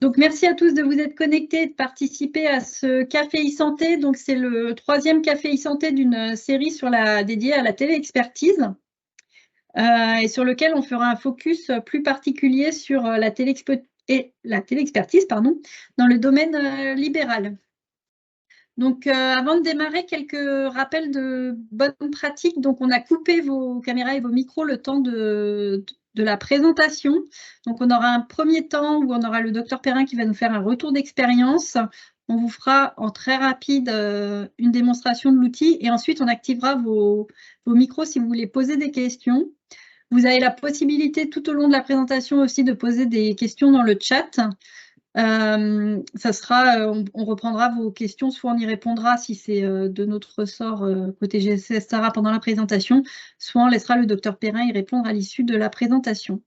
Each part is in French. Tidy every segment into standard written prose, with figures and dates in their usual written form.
Donc, merci à tous de vous être connectés et de participer à ce Café e-Santé. Donc, c'est le 3e Café e-Santé d'une série dédiée à la téléexpertise et sur lequel on fera un focus plus particulier sur la téléexpertise dans le domaine libéral. Donc, avant de démarrer, quelques rappels de bonnes pratiques. Donc, on a coupé vos caméras et vos micros le temps de la présentation. Donc, on aura un premier temps où on aura le docteur Perrin qui va nous faire un retour d'expérience. On vous fera en très rapide une démonstration de l'outil et ensuite, on activera vos micros si vous voulez poser des questions. Vous avez la possibilité tout au long de la présentation aussi de poser des questions dans le chat. On reprendra vos questions, soit on y répondra si c'est de notre ressort côté GCS Sarah pendant la présentation, soit on laissera le docteur Perrin y répondre à l'issue de la présentation.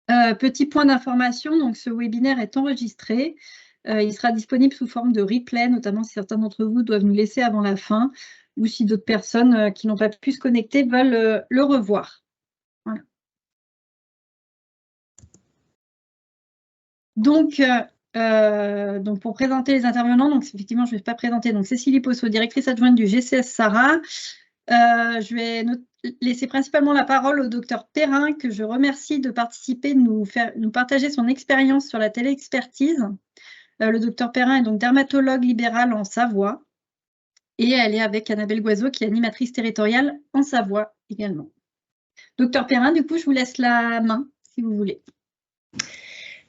Petit point d'information, donc ce webinaire est enregistré. Il sera disponible sous forme de replay, notamment si certains d'entre vous doivent nous laisser avant la fin, ou si d'autres personnes qui n'ont pas pu se connecter veulent le revoir. Voilà. Donc, pour présenter les intervenants, donc effectivement, je ne vais pas présenter donc Cécilie Posso, directrice adjointe du GCS Sarah. Je vais laisser principalement la parole au docteur Perrin, que je remercie de participer, de nous partager son expérience sur la téléexpertise. Le docteur Perrin est donc dermatologue libéral en Savoie et elle est avec Annabelle Goiseau, qui est animatrice territoriale en Savoie également. Docteur Perrin, du coup, je vous laisse la main, si vous voulez.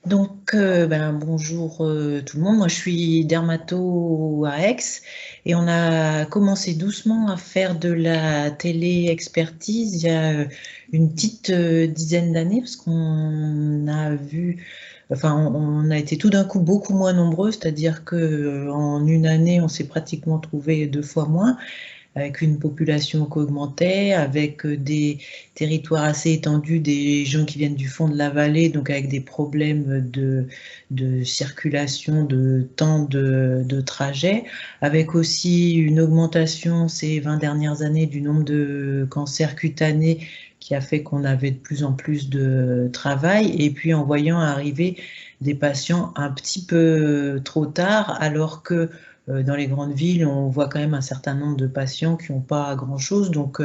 Donc, bonjour tout le monde, moi je suis dermato à Aix et on a commencé doucement à faire de la télé-expertise il y a une petite dizaine d'années parce qu'on a vu, on a été tout d'un coup beaucoup moins nombreux, c'est-à-dire qu'en une année on s'est pratiquement trouvé 2 fois moins, avec une population qui augmentait, avec des territoires assez étendus, des gens qui viennent du fond de la vallée, donc avec des problèmes de circulation, de temps de trajet, avec aussi une augmentation ces 20 dernières années du nombre de cancers cutanés qui a fait qu'on avait de plus en plus de travail, et puis en voyant arriver des patients un petit peu trop tard, alors que dans les grandes villes, on voit quand même un certain nombre de patients qui n'ont pas grand-chose. Donc,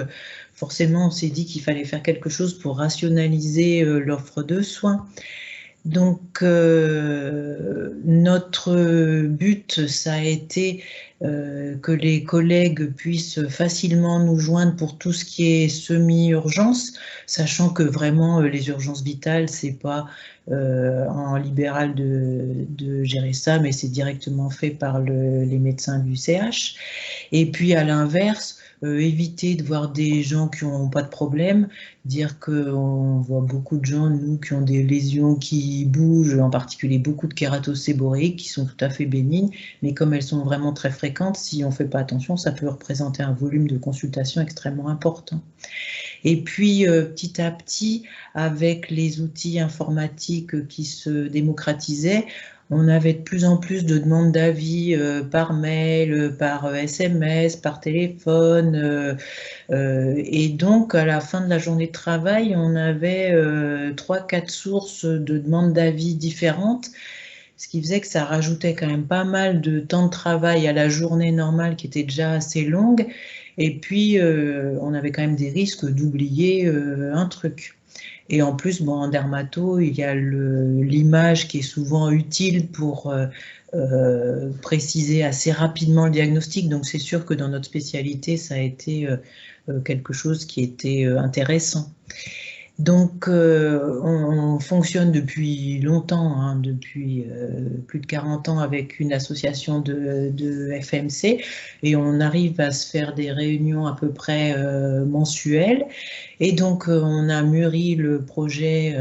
forcément, on s'est dit qu'il fallait faire quelque chose pour rationaliser l'offre de soins. Donc, notre but, ça a été que les collègues puissent facilement nous joindre pour tout ce qui est semi-urgence, sachant que vraiment, les urgences vitales, c'est pas en libéral de gérer ça, mais c'est directement fait par les médecins du CH. Et puis, à l'inverse, éviter de voir des gens qui n'ont pas de problème, dire qu'on voit beaucoup de gens, nous, qui ont des lésions qui bougent, en particulier beaucoup de kératoses séboréiques qui sont tout à fait bénignes, mais comme elles sont vraiment très fréquentes, si on ne fait pas attention, ça peut représenter un volume de consultation extrêmement important. Et puis, petit à petit, avec les outils informatiques qui se démocratisaient, on avait de plus en plus de demandes d'avis par mail, par SMS, par téléphone. Et donc, à la fin de la journée de travail, on avait 3-4 sources de demandes d'avis différentes, ce qui faisait que ça rajoutait quand même pas mal de temps de travail à la journée normale qui était déjà assez longue. Et puis, on avait quand même des risques d'oublier un truc. Et en plus, en dermato, il y a l'image qui est souvent utile pour préciser assez rapidement le diagnostic. Donc, c'est sûr que dans notre spécialité, ça a été quelque chose qui était intéressant. Donc, on fonctionne depuis longtemps, hein, depuis plus de 40 ans avec une association de FMC, et on arrive à se faire des réunions à peu près mensuelles. Et donc, on a mûri le projet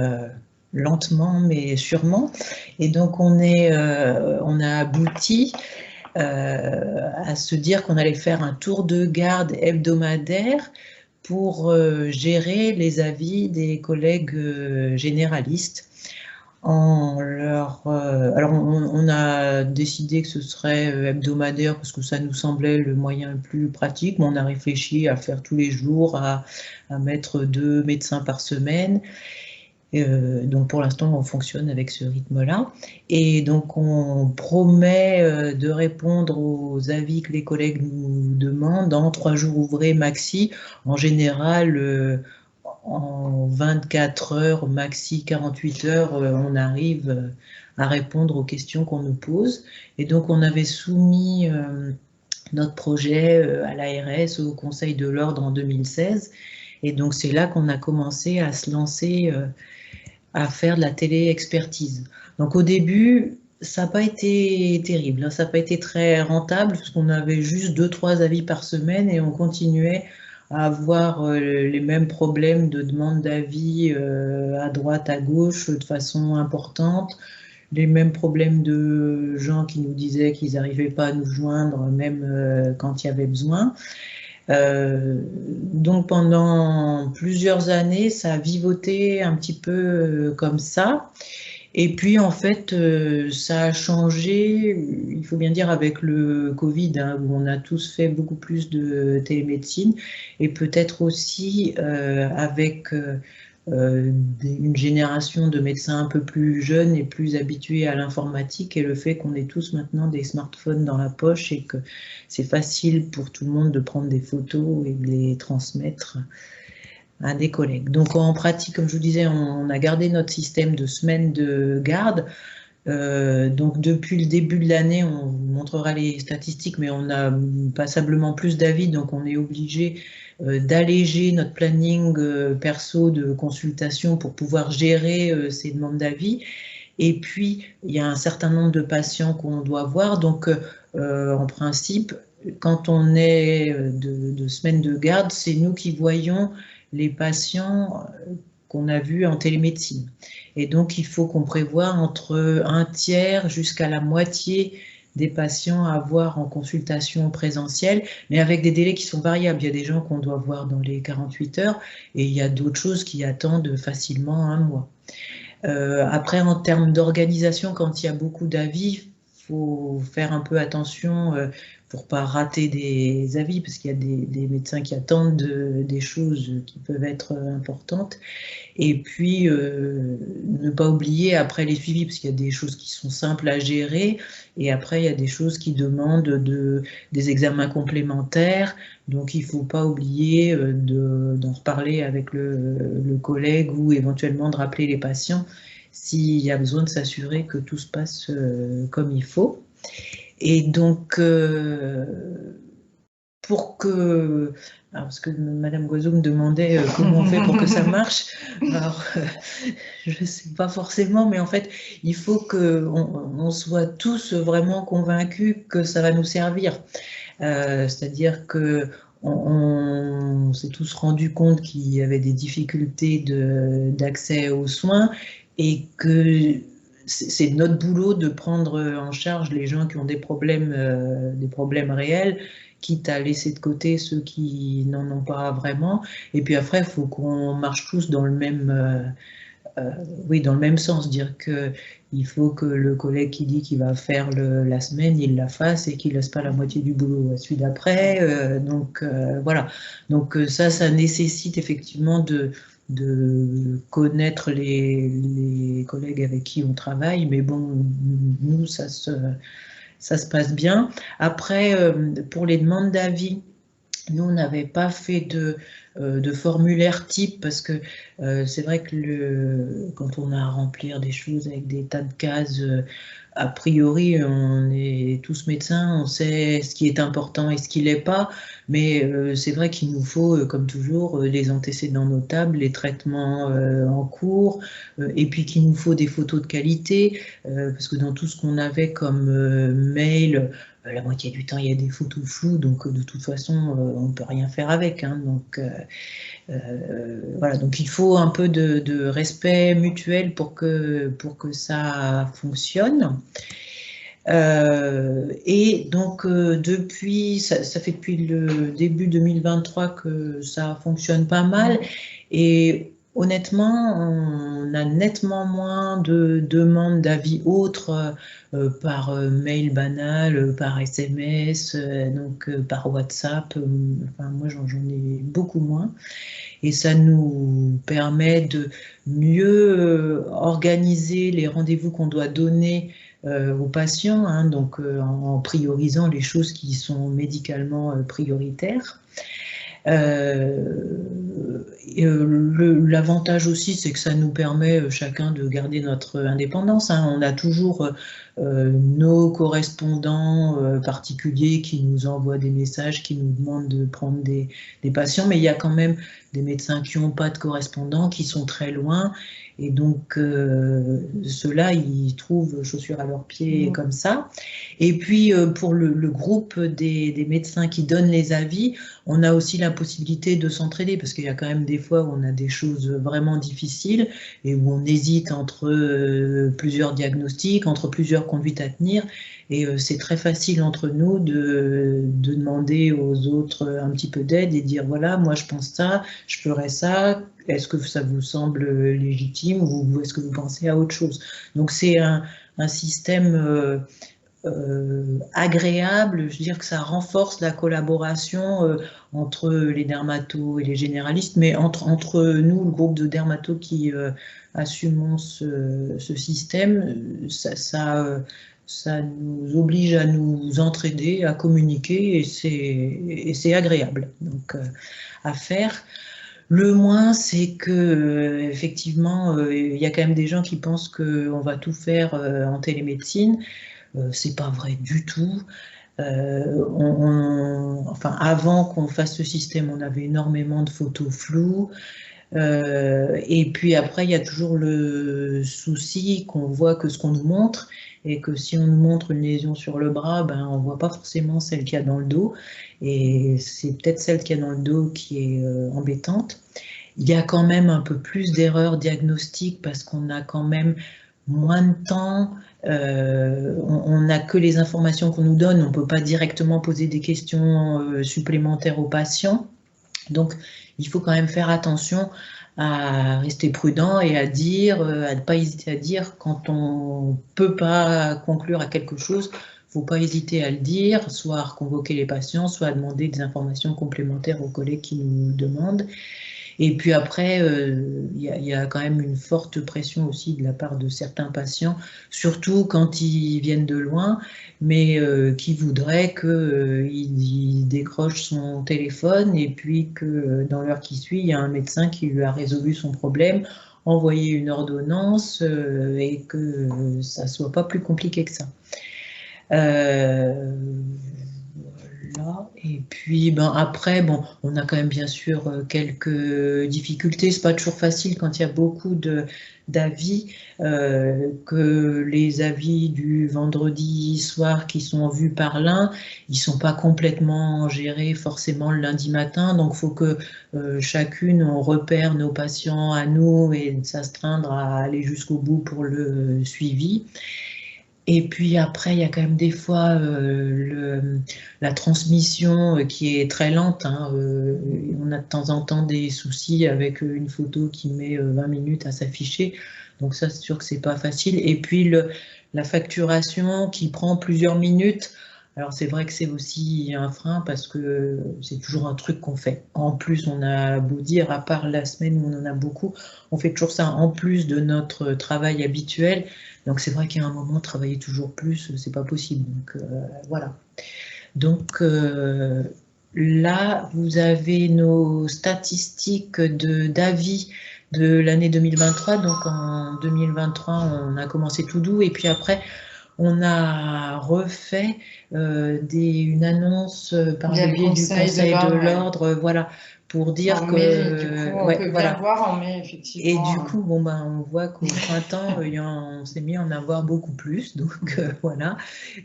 lentement mais sûrement. Et donc, on a abouti à se dire qu'on allait faire un tour de garde hebdomadaire pour gérer les avis des collègues généralistes. Alors, on a décidé que ce serait hebdomadaire parce que ça nous semblait le moyen le plus pratique, mais on a réfléchi à faire tous les jours, à mettre 2 médecins par semaine. Donc pour l'instant, on fonctionne avec ce rythme-là. Et donc on promet de répondre aux avis que les collègues nous demandent en 3 jours ouvrés maxi. En général, en 24 heures, maxi 48 heures, on arrive à répondre aux questions qu'on nous pose. Et donc on avait soumis notre projet à l'ARS, au Conseil de l'Ordre en 2016. Et donc c'est là qu'on a commencé à se lancer à faire de la télé-expertise. Donc au début, ça n'a pas été terrible, hein, ça n'a pas été très rentable, parce qu'on avait juste 2-3 avis par semaine et on continuait à avoir les mêmes problèmes de demande d'avis à droite, à gauche, de façon importante, les mêmes problèmes de gens qui nous disaient qu'ils n'arrivaient pas à nous joindre, même quand il y avait besoin. Donc pendant plusieurs années, ça a vivoté un petit peu comme ça. Et puis en fait, ça a changé, il faut bien dire, avec le Covid, hein, où on a tous fait beaucoup plus de télémédecine, et peut-être aussi avec une génération de médecins un peu plus jeunes et plus habitués à l'informatique, et le fait qu'on ait tous maintenant des smartphones dans la poche et que c'est facile pour tout le monde de prendre des photos et de les transmettre à des collègues. Donc en pratique, comme je vous disais, on a gardé notre système de semaine de garde. Donc depuis le début de l'année, on vous montrera les statistiques, mais on a passablement plus d'avis, donc on est obligé d'alléger notre planning perso de consultation pour pouvoir gérer ces demandes d'avis. Et puis, il y a un certain nombre de patients qu'on doit voir. Donc, en principe, quand on est de semaine de garde, c'est nous qui voyons les patients qu'on a vus en télémédecine. Et donc, il faut qu'on prévoie entre un tiers jusqu'à la moitié des patients à voir en consultation présentielle, mais avec des délais qui sont variables. Il y a des gens qu'on doit voir dans les 48 heures et il y a d'autres choses qui attendent facilement un mois. Après, en termes d'organisation, quand il y a beaucoup d'avis, il faut faire un peu attention pour ne pas rater des avis, parce qu'il y a des médecins qui attendent des choses qui peuvent être importantes. Et puis, ne pas oublier après les suivis, parce qu'il y a des choses qui sont simples à gérer, et après, il y a des choses qui demandent des examens complémentaires. Donc, il ne faut pas oublier d'en reparler avec le collègue ou éventuellement de rappeler les patients s'il y a besoin de s'assurer que tout se passe comme il faut. Et donc, pour que... Alors, parce que Madame Goiseau me demandait comment on fait pour que ça marche. Alors, je ne sais pas forcément, mais en fait, il faut qu'on soit tous vraiment convaincus que ça va nous servir. C'est-à-dire que on s'est tous rendu compte qu'il y avait des difficultés d'accès aux soins et que c'est notre boulot de prendre en charge les gens qui ont des problèmes réels, quitte à laisser de côté ceux qui n'en ont pas vraiment. Et puis après, il faut qu'on marche tous dans le même, dans le même sens, dire qu'il faut que le collègue qui dit qu'il va faire la semaine, il la fasse et qu'il ne laisse pas la moitié du boulot à celui d'après. Donc voilà. Donc ça nécessite effectivement de connaître les collègues avec qui on travaille, mais bon, nous, ça se passe bien. Après, pour les demandes d'avis, nous, on n'avait pas fait de formulaire type, parce que c'est vrai que quand on a à remplir des choses avec des tas de cases, a priori, on est tous médecins, on sait ce qui est important et ce qui ne l'est pas, mais c'est vrai qu'il nous faut, comme toujours, les antécédents notables, les traitements en cours, et puis qu'il nous faut des photos de qualité, parce que dans tout ce qu'on avait comme mail, la moitié du temps, il y a des photos floues, donc de toute façon, on ne peut rien faire avec. Hein, donc voilà, donc il faut un peu de respect mutuel pour que ça fonctionne. Et donc ça fait depuis le début 2023 que ça fonctionne pas mal. Et Honnêtement, on a nettement moins de demandes d'avis autres par mail banal, par SMS, donc par WhatsApp. Enfin, moi, j'en ai beaucoup moins. Et ça nous permet de mieux organiser les rendez-vous qu'on doit donner aux patients, hein, donc en priorisant les choses qui sont médicalement prioritaires. L'avantage aussi, c'est que ça nous permet chacun de garder notre indépendance, hein. On a toujours nos correspondants particuliers qui nous envoient des messages, qui nous demandent de prendre des patients, mais il y a quand même des médecins qui n'ont pas de correspondants, qui sont très loin, et donc ceux-là, ils trouvent chaussures à leurs pieds comme ça. Et puis pour le groupe des médecins qui donnent les avis, on a aussi la possibilité de s'entraider, parce qu'il y a quand même des fois où on a des choses vraiment difficiles et où on hésite entre plusieurs diagnostics, entre plusieurs conduites à tenir. Et c'est très facile entre nous de demander aux autres un petit peu d'aide et dire voilà, moi je pense ça, je ferais ça, est-ce que ça vous semble légitime ou est-ce que vous pensez à autre chose? Donc c'est un système agréable, je veux dire que ça renforce la collaboration entre les dermatos et les généralistes, mais entre nous, le groupe de dermatos qui assumons ce système, ça nous oblige à nous entraider, à communiquer, et c'est agréable donc, à faire. Le moins, c'est que effectivement, il y a quand même des gens qui pensent qu'on va tout faire en télémédecine. C'est pas vrai du tout. Enfin, avant qu'on fasse ce système, on avait énormément de photos floues. Et puis après, il y a toujours le souci qu'on voit que ce qu'on nous montre, et que si on nous montre une lésion sur le bras, ben, on ne voit pas forcément celle qu'il y a dans le dos. Et c'est peut-être celle qu'il y a dans le dos qui est embêtante. Il y a quand même un peu plus d'erreurs diagnostiques parce qu'on a quand même moins de temps. On n'a que les informations qu'on nous donne. On ne peut pas directement poser des questions supplémentaires aux patients. Donc, il faut quand même faire attention à rester prudent et à ne pas hésiter à dire quand on ne peut pas conclure à quelque chose. Il ne faut pas hésiter à le dire, soit à reconvoquer les patients, soit à demander des informations complémentaires aux collègues qui nous demandent. Et puis après, il y a quand même une forte pression aussi de la part de certains patients, surtout quand ils viennent de loin, mais qui voudraient qu'il décroche son téléphone et puis que dans l'heure qui suit, il y a un médecin qui lui a résolu son problème, envoyé une ordonnance et que ça ne soit pas plus compliqué que ça. Voilà. Et puis ben, après, bon, on a quand même bien sûr quelques difficultés. C'est pas toujours facile quand il y a beaucoup d'avis, que les avis du vendredi soir qui sont vus par l'un, ils sont pas complètement gérés forcément le lundi matin. Donc, il faut que chacune, on repère nos patients à nous et s'astreindre à aller jusqu'au bout pour le suivi. Et puis après, il y a quand même des fois la transmission qui est très lente, hein. On a de temps en temps des soucis avec une photo qui met 20 minutes à s'afficher. Donc ça, c'est sûr que c'est pas facile. Et puis la facturation qui prend plusieurs minutes. Alors c'est vrai que c'est aussi un frein parce que c'est toujours un truc qu'on fait. En plus, on a beau dire, à part la semaine où on en a beaucoup, on fait toujours ça en plus de notre travail habituel. Donc c'est vrai qu'à un moment, travailler toujours plus, c'est pas possible. Donc voilà. Donc là, vous avez nos statistiques d'avis de l'année 2023. Donc en 2023, on a commencé tout doux et puis après, on a refait une annonce par le biais du Conseil de l'Ordre, voilà, pour dire en que mai, du coup, on peut voilà. bien voir en mai, effectivement. Et du coup, bon, ben, on voit qu'au printemps, on s'est mis à en avoir beaucoup plus. Donc voilà.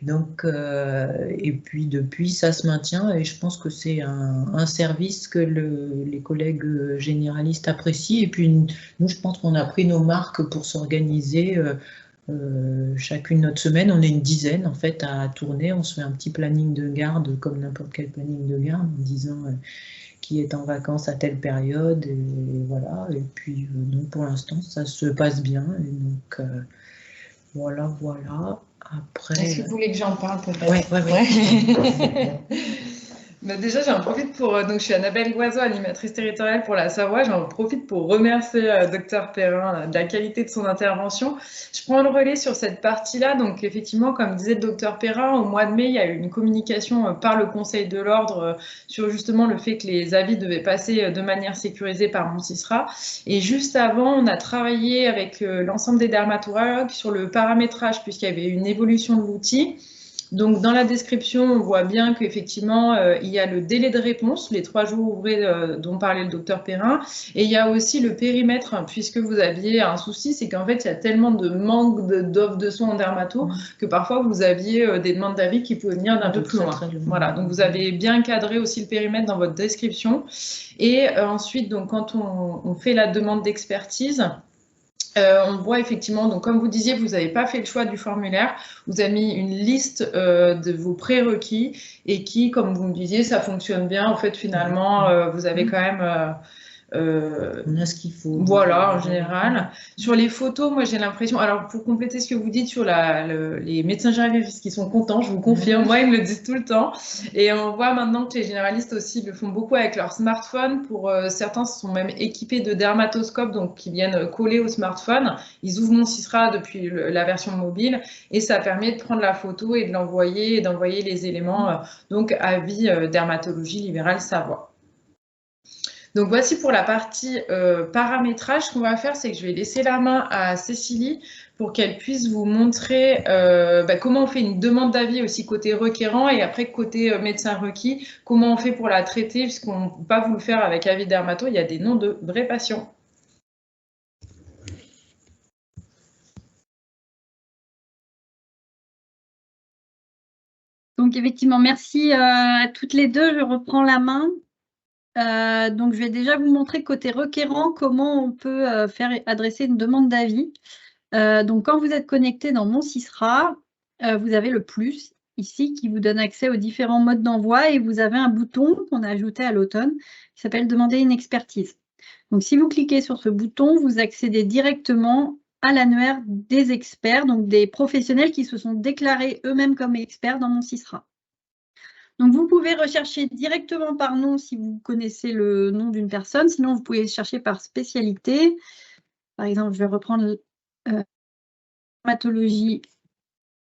Donc, et puis depuis, ça se maintient et je pense que c'est un service que les collègues généralistes apprécient. Et puis nous, je pense qu'on a pris nos marques pour s'organiser. Chacune notre semaine, on est une dizaine en fait à tourner. On se fait un petit planning de garde comme n'importe quel planning de garde en disant qui est en vacances à telle période, et voilà. Et puis, donc pour l'instant, ça se passe bien. Et donc, voilà. Après. Est-ce que vous voulez que j'en parle peut-être? Ouais. Bah déjà, j'en profite pour. Donc, je suis Annabelle Loiseau, animatrice territoriale pour la Savoie. J'en profite pour remercier Dr Perrin de la qualité de son intervention. Je prends le relais sur cette partie-là. Donc, effectivement, comme disait le Dr Perrin, au mois de mai, il y a eu une communication par le Conseil de l'Ordre sur justement le fait que les avis devaient passer de manière sécurisée par Moncisra. Et juste avant, on a travaillé avec l'ensemble des dermatologues sur le paramétrage, puisqu'il y avait une évolution de l'outil. Donc, dans la description, on voit bien qu'effectivement, il y a le délai de réponse, les 3 jours ouvrés dont parlait le docteur Perrin, et il y a aussi le périmètre, puisque vous aviez un souci, c'est qu'en fait, il y a tellement de manque d'offres de soins en dermato que parfois, vous aviez des demandes d'avis qui pouvaient venir d'un peu plus loin. Voilà, donc vous avez bien cadré aussi le périmètre dans votre description. Et ensuite, donc, quand on fait la demande d'expertise, on voit effectivement, donc comme vous disiez, vous n'avez pas fait le choix du formulaire, vous avez mis une liste de vos prérequis et qui, comme vous me disiez, ça fonctionne bien. En fait, finalement, vous avez quand même on a ce qu'il faut. Voilà, en général. Sur les photos, moi, j'ai l'impression... Alors, pour compléter ce que vous dites sur les médecins généralistes qui sont contents, je vous confirme, moi, ils me le disent tout le temps. Et on voit maintenant que les généralistes aussi le font beaucoup avec leur smartphone. Pour certains, ce sont même équipés de dermatoscopes, donc qui viennent coller au smartphone. Ils ouvrent Moncisra depuis la version mobile et ça permet de prendre la photo et de l'envoyer et d'envoyer les éléments. Donc, avis dermatologie libérale Savoie. Donc voici pour la partie paramétrage. Ce qu'on va faire, c'est que je vais laisser la main à Cécilie pour qu'elle puisse vous montrer comment on fait une demande d'avis aussi côté requérant et après côté médecin requis, comment on fait pour la traiter, puisqu'on ne peut pas vous le faire avec avis dermato, il y a des noms de vrais patients. Donc effectivement, merci à toutes les deux. Je reprends la main. Donc, je vais déjà vous montrer côté requérant comment on peut faire adresser une demande d'avis. Donc, quand vous êtes connecté dans Moncisra, vous avez le plus ici qui vous donne accès aux différents modes d'envoi et vous avez un bouton qu'on a ajouté à l'automne qui s'appelle « Demander une expertise ». Donc, si vous cliquez sur ce bouton, vous accédez directement à l'annuaire des experts, donc des professionnels qui se sont déclarés eux-mêmes comme experts dans Moncisra. Donc, vous pouvez rechercher directement par nom si vous connaissez le nom d'une personne. Sinon, vous pouvez chercher par spécialité. Par exemple, je vais reprendre dermatologie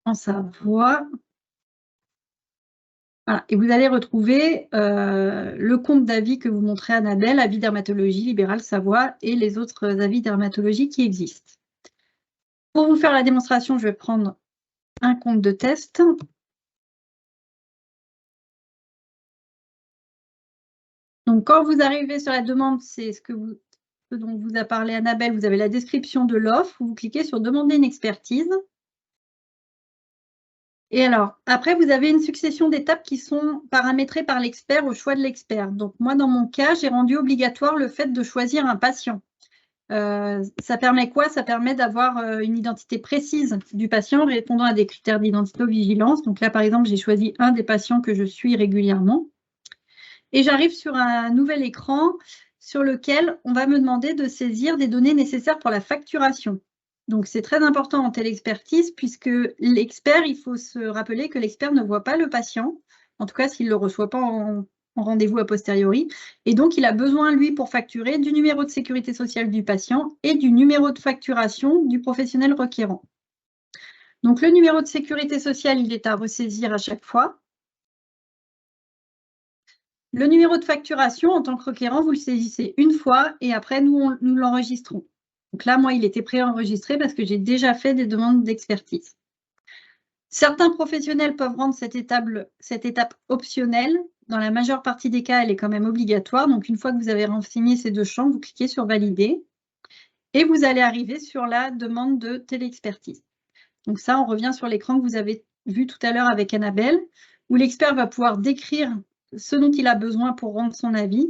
en Savoie. Voilà. Et vous allez retrouver le compte d'avis que vous montrez à Annabelle, avis dermatologie libérale Savoie et les autres avis dermatologie qui existent. Pour vous faire la démonstration, je vais prendre un compte de test. Donc, quand vous arrivez sur la demande, c'est ce dont vous a parlé Annabelle, vous avez la description de l'offre, vous cliquez sur « Demander une expertise ». Et alors, après, vous avez une succession d'étapes qui sont paramétrées par l'expert au choix de l'expert. Donc, moi, dans mon cas, j'ai rendu obligatoire le fait de choisir un patient. Ça permet quoi? Ça permet d'avoir une identité précise du patient répondant à des critères d'identité-vigilance. Donc là, par exemple, j'ai choisi un des patients que je suis régulièrement. Et j'arrive sur un nouvel écran sur lequel on va me demander de saisir des données nécessaires pour la facturation. Donc, c'est très important en téléexpertise puisque l'expert, il faut se rappeler que l'expert ne voit pas le patient, en tout cas s'il ne le reçoit pas en rendez-vous a posteriori. Et donc, il a besoin, lui, pour facturer, du numéro de sécurité sociale du patient et du numéro de facturation du professionnel requérant. Donc, le numéro de sécurité sociale, il est à ressaisir à chaque fois. Le numéro de facturation, en tant que requérant, vous le saisissez une fois et après, nous l'enregistrons. Donc là, moi, il était préenregistré parce que j'ai déjà fait des demandes d'expertise. Certains professionnels peuvent rendre cette étape optionnelle. Dans la majeure partie des cas, elle est quand même obligatoire. Donc, une fois que vous avez renseigné ces deux champs, vous cliquez sur « Valider » et vous allez arriver sur la demande de téléexpertise. Donc ça, on revient sur l'écran que vous avez vu tout à l'heure avec Annabelle, où l'expert va pouvoir décrire ce dont il a besoin pour rendre son avis.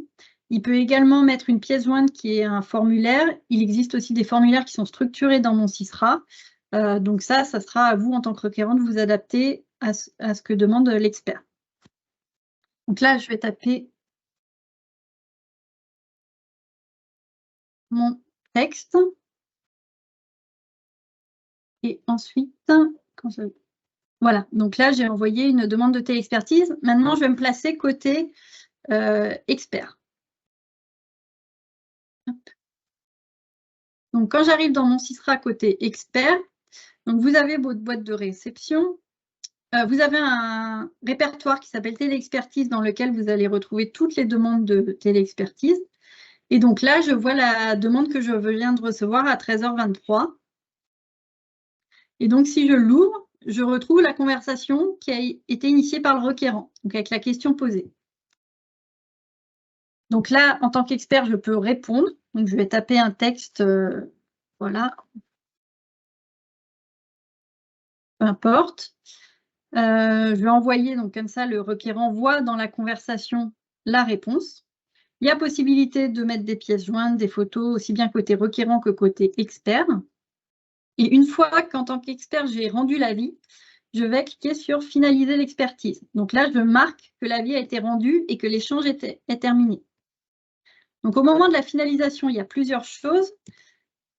Il peut également mettre une pièce jointe qui est un formulaire. Il existe aussi des formulaires qui sont structurés dans Moncisra. Donc ça sera à vous en tant que requérant de vous adapter à ce que demande l'expert. Donc là, je vais taper mon texte. Et ensuite, voilà, donc là, j'ai envoyé une demande de téléexpertise. Maintenant, je vais me placer côté expert. Hop. Donc, quand j'arrive dans mon CISRA côté expert, donc vous avez votre boîte de réception. Vous avez un répertoire qui s'appelle téléexpertise dans lequel vous allez retrouver toutes les demandes de téléexpertise. Et donc là, je vois la demande que je viens de recevoir à 13h23. Et donc, si je l'ouvre, je retrouve la conversation qui a été initiée par le requérant, donc avec la question posée. Donc là, en tant qu'expert, je peux répondre. Donc, je vais taper un texte, voilà. Peu importe. Je vais envoyer, donc comme ça, le requérant voit dans la conversation la réponse. Il y a possibilité de mettre des pièces jointes, des photos, aussi bien côté requérant que côté expert. Et une fois qu'en tant qu'expert, j'ai rendu l'avis, je vais cliquer sur « Finaliser l'expertise ». Donc là, je marque que l'avis a été rendu et que l'échange est terminé. Donc au moment de la finalisation, il y a plusieurs choses.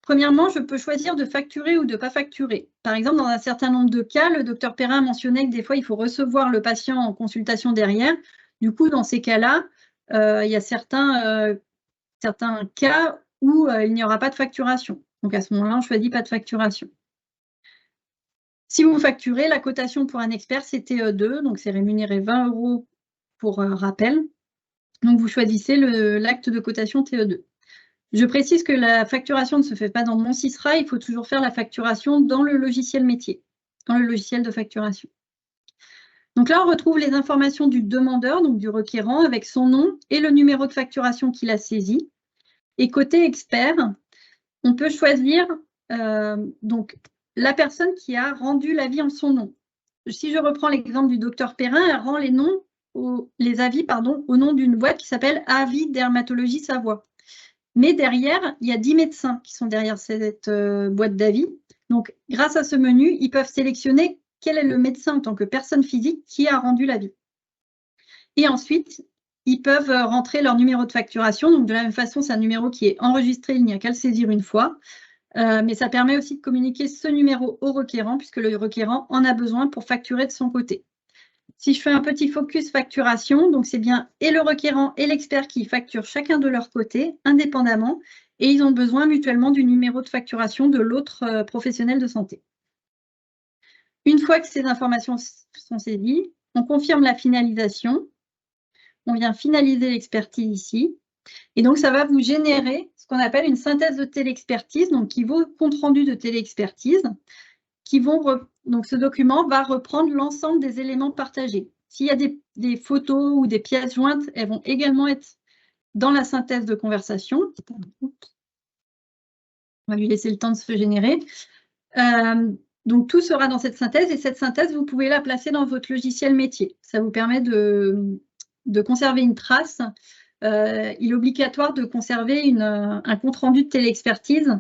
Premièrement, je peux choisir de facturer ou de ne pas facturer. Par exemple, dans un certain nombre de cas, le docteur Perrin mentionnait que des fois, il faut recevoir le patient en consultation derrière. Du coup, dans ces cas-là, il y a certains cas où il n'y aura pas de facturation. Donc à ce moment-là, on choisit pas de facturation. Si vous facturez, la cotation pour un expert, c'est TE2, donc c'est rémunéré 20 € pour rappel. Donc vous choisissez l'acte de cotation TE2. Je précise que la facturation ne se fait pas dans mon CISRA, il faut toujours faire la facturation dans le logiciel métier, dans le logiciel de facturation. Donc là, on retrouve les informations du demandeur, donc du requérant, avec son nom et le numéro de facturation qu'il a saisi. Et côté expert, on peut choisir donc, la personne qui a rendu l'avis en son nom. Si je reprends l'exemple du docteur Perrin, elle rend les avis au nom d'une boîte qui s'appelle Avis Dermatologie Savoie. Mais derrière, il y a 10 médecins qui sont derrière cette boîte d'avis. Donc, grâce à ce menu, ils peuvent sélectionner quel est le médecin en tant que personne physique qui a rendu l'avis. Et ensuite, ils peuvent rentrer leur numéro de facturation. Donc, de la même façon, c'est un numéro qui est enregistré, il n'y a qu'à le saisir une fois. Mais ça permet aussi de communiquer ce numéro au requérant, puisque le requérant en a besoin pour facturer de son côté. Si je fais un petit focus facturation, donc c'est bien et le requérant et l'expert qui facturent chacun de leur côté, indépendamment, et ils ont besoin mutuellement du numéro de facturation de l'autre professionnel de santé. Une fois que ces informations sont saisies, on confirme la finalisation. On vient finaliser l'expertise ici. Et donc, ça va vous générer ce qu'on appelle une synthèse de téléexpertise, donc qui vaut compte rendu de téléexpertise. Donc, ce document va reprendre l'ensemble des éléments partagés. S'il y a des photos ou des pièces jointes, elles vont également être dans la synthèse de conversation. On va lui laisser le temps de se générer. Donc, tout sera dans cette synthèse et cette synthèse, vous pouvez la placer dans votre logiciel métier. Ça vous permet de conserver une trace. Il est obligatoire de conserver un compte-rendu de téléexpertise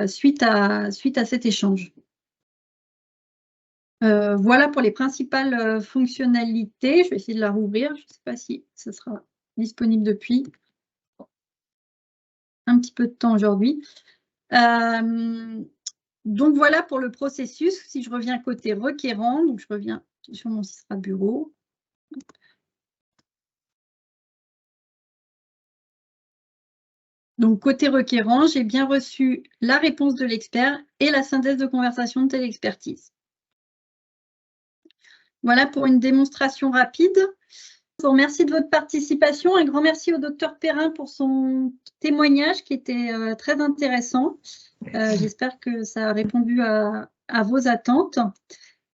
suite à cet échange. Voilà pour les principales fonctionnalités. Je vais essayer de la rouvrir. Je ne sais pas si ce sera disponible depuis. Un petit peu de temps aujourd'hui. Donc voilà pour le processus. Si je reviens côté requérant, donc je reviens sur mon CISRA bureau. Donc côté requérant, j'ai bien reçu la réponse de l'expert et la synthèse de conversation de téléexpertise. Voilà pour une démonstration rapide. Je vous remercie de votre participation. Un grand merci au docteur Perrin pour son témoignage qui était très intéressant. J'espère que ça a répondu à vos attentes.